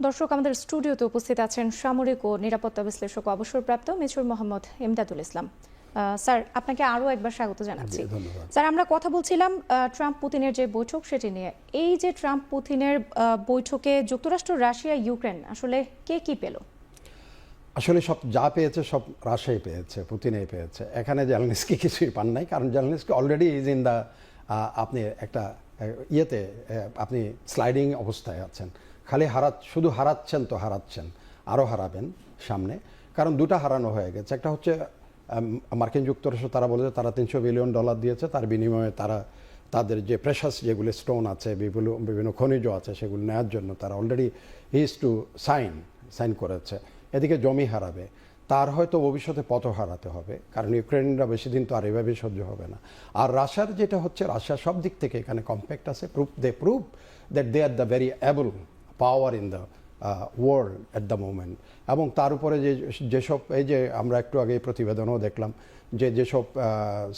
দর্শক, আমাদের স্টুডিওতে উপস্থিত আছেন সামরিক ও নিরাপত্তা বিশ্লেষক অবসরপ্রাপ্ত মেজর মোহাম্মদ এমদাদুল ইসলাম। স্যার, আপনাকে আরও একবার স্বাগত জানাচ্ছি। স্যার, আমরা কথা বলছিলাম ট্রাম্প পুতিনের যে বৈঠক সেটি নিয়ে। এই যে ট্রাম্প পুতিনের বৈঠকে যুক্তরাষ্ট্র, রাশিয়া, ইউক্রেন আসলে কে কি পেল? আসলে সব যা পেয়েছে সব রাশিয়াই পেয়েছে, পুতিনেই পেয়েছে। এখানে জেলেনস্কি কিছুই পান নাই, কারণ Zelensky already is in the আপনি একটা ইয়েতে আপনি স্লাইডিং অবস্থায় আছেন। খালি শুধু হারাচ্ছেন তো হারাচ্ছেন, আরও হারাবেন সামনে, কারণ দুটা হারানো হয়ে গেছে। একটা হচ্ছে মার্কিন যুক্তরাষ্ট্র, তারা বলে যে তারা $300 বিলিয়ন দিয়েছে, তার বিনিময়ে তারা তাদের যে প্রেশাস যেগুলো স্টোন আছে, বিভিন্ন খনিজ আছে, সেগুলো নেওয়ার জন্য তারা অলরেডি হিজ টু সাইন করেছে। এদিকে জমি হারাবে, তার হয়তো ভবিষ্যতে পথও হারাতে হবে, কারণ ইউক্রেনরা বেশি দিন তো আর এভাবে সহ্য হবে না। আর রাশিয়ার যেটা হচ্ছে, রাশিয়া সব দিক থেকে এখানে কম্প্যাক্ট আছে, prove that they are the very able power in the world at the moment. এবং তার উপরে যেসব এই যে আমরা একটু আগে প্রতিবেদনও দেখলাম যেসব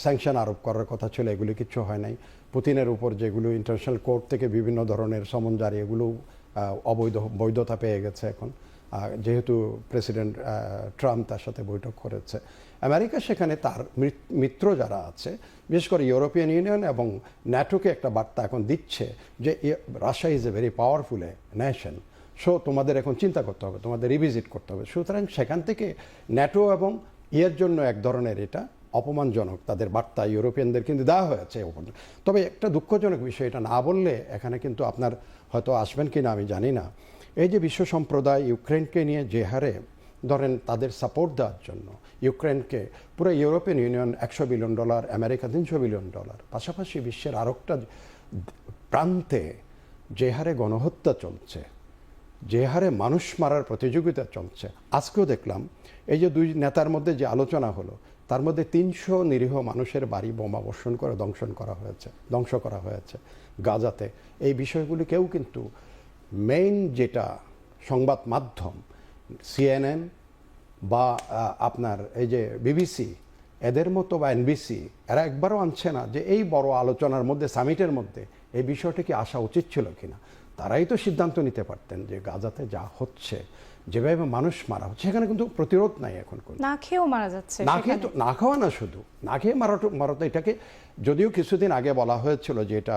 স্যাংশন আরোপ করার কথা ছিল, এগুলি কিচ্ছু হয় নাই। পুতিনের উপর যেগুলো ইন্টারন্যাশনাল কোর্ট থেকে বিভিন্ন ধরনের সমন জারি, এগুলো বৈধতা পেয়ে গেছে এখন, যেহেতু প্রেসিডেন্ট ট্রাম্প তার সাথে বৈঠক করেছে। আমেরিকা সেখানে তার মিত্র যারা আছে, বিশেষ করে ইউরোপিয়ান ইউনিয়ন এবং ন্যাটোকে একটা বার্তা এখন দিচ্ছে যে Russia is a very powerful nation, so তোমাদের এখন চিন্তা করতে হবে, তোমাদের রিভিজিট করতে হবে। সুতরাং সেখান থেকে ন্যাটো এবং ইয়ের জন্য এক ধরনের এটা অপমানজনক তাদের বার্তা ইউরোপিয়ানদের কিন্তু দেওয়া হয়েছে। তবে একটা দুঃখজনক বিষয়, এটা না বললে এখানে কিন্তু আপনার হয়তো আসবেন কি না আমি জানি না, এই যে বিশ্ব সম্প্রদায় ইউক্রেনকে নিয়ে যে হারে ধরেন তাদের সাপোর্ট দেওয়ার জন্য ইউক্রেনকে, পুরো European union $100 billion, America $300 billion, পাশাপাশি বিশ্বের আরেকটা প্রান্তে যে হারে গণহত্যা চলছে, যে হারে মানুষ মারার প্রতিযোগিতা চলছে। আজকেও দেখলাম এই যে দুই নেতার মধ্যে যে আলোচনা হলো, তার মধ্যে 300 নিরীহ মানুষের বাড়ি বোমা বর্ষণ করে ধ্বংস করা হয়েছে গাজাতে। এই বিষয়গুলি কেউ কিন্তু মেইন যেটা সংবাদ মাধ্যম CNN বা আপনার এই যে BBC এদের মতো বা NBC, এরা একবারও আনছে না যে এই বড় আলোচনার মধ্যে, সামিটের মধ্যে এই বিষয়টা কি আসা উচিত ছিল কিনা। তারাই তো সিদ্ধান্ত নিতে পারতেন যে গাজাতে যা হচ্ছে, যেভাবে মানুষ মারা হচ্ছে, সেখানে কিন্তু প্রতিরোধ নাই এখন। না খেয়েও মারা যাচ্ছে, না খাওয়া না, শুধু না খেয়ে মারাটা, এটাকে যদিও কিছুদিন আগে বলা হয়েছিল যে এটা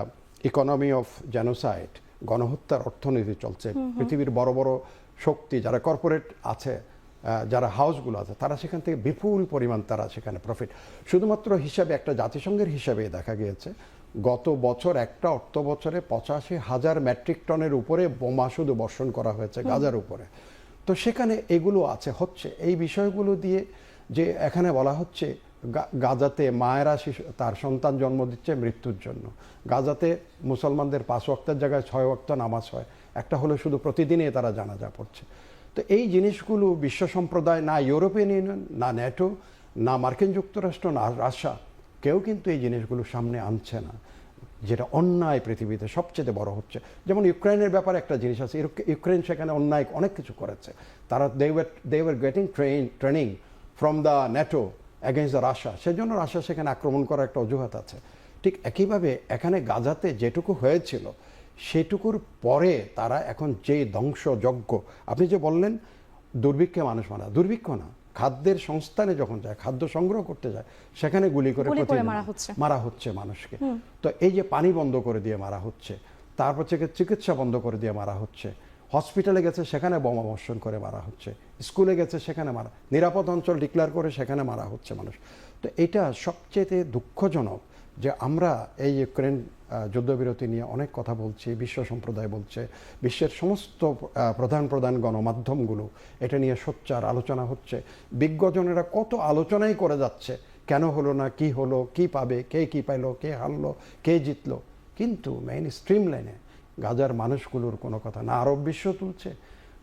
ইকোনমি অফ জেনোসাইড, গণহত্যার অর্থনীতি চলছে। পৃথিবীর বড় বড় শক্তি যারা কর্পোরেট আছে, যারা হাউসগুলো আছে, তারা সেখান থেকে বিপুল পরিমাণ তারা সেখানে প্রফিট। শুধুমাত্র হিসাবে একটা জাতিসংঘের হিসাবে দেখা গিয়েছে গত বছর একটা অর্থ বছরে 85,000 মেট্রিক টনের উপরে বোমা শুধু বর্ষণ করা হয়েছে গাজার উপরে। তো সেখানে এগুলো হচ্ছে এই বিষয়গুলো দিয়ে যে এখানে বলা হচ্ছে গাজাতে মায়েরা তার সন্তান জন্ম দিচ্ছে মৃত্যুর জন্য। গাজাতে মুসলমানদের 5 ওয়াক্তের জায়গায় 6 ওয়াক্ত নামাজ হয়, একটা হলো শুধু প্রতিদিনই তারা জানাজা পড়ছে। তো এই জিনিসগুলো বিশ্ব সম্প্রদায়, না ইউরোপিয়ান ইউনিয়ন, না ন্যাটো, না মার্কিন যুক্তরাষ্ট্র, না রাশিয়া, কেউ কিন্তু এই জিনিসগুলো সামনে আনছে না, যেটা অন্যায় পৃথিবীতে সবচেয়ে বড় হচ্ছে। যেমন ইউক্রেনের ব্যাপারে একটা জিনিস আছে, ইউক্রেন সেখানে অন্যায় অনেক কিছু করেছে, তারা they were getting training from the NATO against the Russia, সেজন্য রাশিয়া সেখানে আক্রমণ করার একটা অজুহাত আছে। ঠিক একইভাবে এখানে গাজাতে যেটুকু হয়েছিল সেটুকুর পরে তারা এখন যে ধ্বংসযজ্ঞ, আপনি যে বললেন দুর্ভিক্ষে মানুষ মারা, দুর্ভিক্ষ না, খাদ্যের সংস্থানে যখন যায়, খাদ্য সংগ্রহ করতে যায়, সেখানে গুলি করে মারা হচ্ছে মানুষকে। তো এই যে পানি বন্ধ করে দিয়ে মারা হচ্ছে, তারপর থেকে চিকিৎসা বন্ধ করে দিয়ে মারা হচ্ছে, হসপিটালে গেছে সেখানে বোমা বর্ষণ করে মারা হচ্ছে, স্কুলে গেছে সেখানে নিরাপদ অঞ্চল ডিক্লেয়ার করে সেখানে মারা হচ্ছে মানুষ। তো এটা সবচেয়ে দুঃখজনক যে আমরা এই ইউক্রেন যুদ্ধবিরতি নিয়ে অনেক কথা বলছি, বিশ্ব সম্প্রদায় বলছে, বিশ্বের সমস্ত প্রধান গণমাধ্যমগুলো এটা নিয়ে সোচ্চার আলোচনা হচ্ছে, বিজ্ঞজনেরা কত আলোচনাই করে যাচ্ছে, কেন হলো না, কি হলো, কি পাবে, কে কি পাইলো, কে হারলো, কে জিতলো, কিন্তু মেইন স্ট্রিম লাইনে গাজার মানুষগুলোর কোনো কথা না আরব বিশ্ব তুলছে,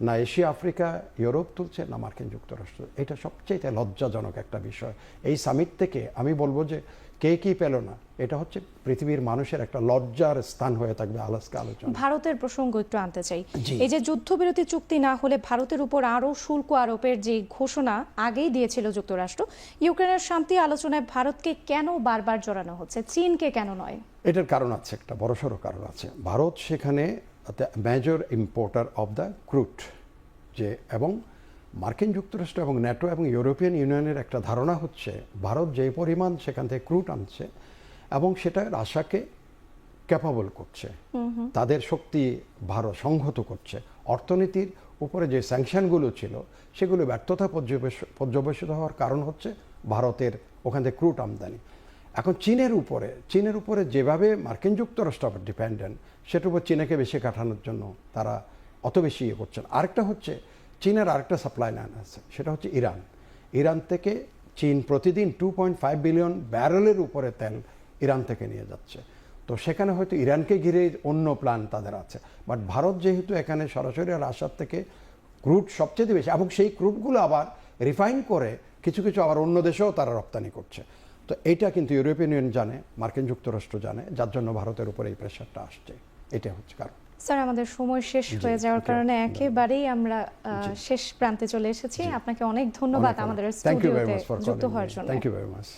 না এশিয়া, আফ্রিকা, ইউরোপ তুলছে, না মার্কিন যুক্তরাষ্ট্র। এটা সবচেয়ে লজ্জাজনক একটা বিষয়। এই সামিট থেকে আমি বলবো যে কে কি পেল না, এটা হচ্ছে পৃথিবীর মানুষের একটা লজ্জার স্থান হয়ে থাকবে আলাস্কা আলোচনা। ভারতের প্রসঙ্গ একটু আনতে চাই। এই যে যুদ্ধবিরতি চুক্তি না হলে ভারতের উপর আরো শুল্ক আরোপের যে ঘোষণা আগেই দিয়েছিল যুক্তরাষ্ট্র, ইউক্রেনের শান্তি আলোচনায় ভারতকে কেন বারবার জড়ানো হচ্ছে, চীনকে কেন নয়? এটার কারণ আছে, একটা বড়সড় কারণ আছে। ভারত সেখানে the major importer of the crude, যে এবং মার্কিন যুক্তরাষ্ট্র এবং ন্যাটো এবং ইউরোপিয়ান ইউনিয়নের একটা ধারণা হচ্ছে ভারত যে পরিমাণ সেখান থেকে ক্রুড আনছে এবং সেটা রাশিয়াকে ক্যাপাবল করছে, তাদের শক্তি ভারত সংহত করছে। অর্থনীতির উপরে যে স্যাংশনগুলো ছিল সেগুলো ব্যর্থতা পর্যবেসিত হওয়ার কারণ হচ্ছে ভারতের ওখান থেকে ক্রুড আমদানি। এখন চীনের উপরে যেভাবে মার্কিন যুক্তরাষ্ট্র ডিপেন্ডেন্ট, সেটার উপর চীনকে বেশি কাটানোর জন্য তারা অত বেশি ইয়ে করছেন। আরেকটা হচ্ছে চীনের আরেকটা সাপ্লাই লাইন আছে, সেটা হচ্ছে ইরান থেকে চীন প্রতিদিন 2.5 বিলিয়ন ব্যারেলের উপরে তেল ইরান থেকে নিয়ে যাচ্ছে। তো সেখানে হয়তো ইরানকে ঘিরে অন্য প্ল্যান তাদের আছে, বাট ভারত যেহেতু এখানে সরাসরি রাশিয়ার থেকে ক্রুড সবচেয়ে বেশি, এবং সেই ক্রুডগুলো আবার রিফাইন করে কিছু কিছু আবার অন্য দেশেও তারা রপ্তানি করছে। তো এইটা কিন্তু ইউরোপিয়ান ইউনিয়ন জানে, মার্কিন যুক্তরাষ্ট্র জানে, যার জন্য ভারতের উপরে এই প্রেশারটা আসছে। এটা হচ্ছে কারণ। স্যার, আমাদের সময় শেষ হয়ে যাওয়ার কারণে একেবারেই আমরা শেষ প্রান্তে চলে এসেছি। আপনাকে অনেক ধন্যবাদ আমাদের স্টুডিওতে যুক্ত হওয়ার জন্য। Thank you very much.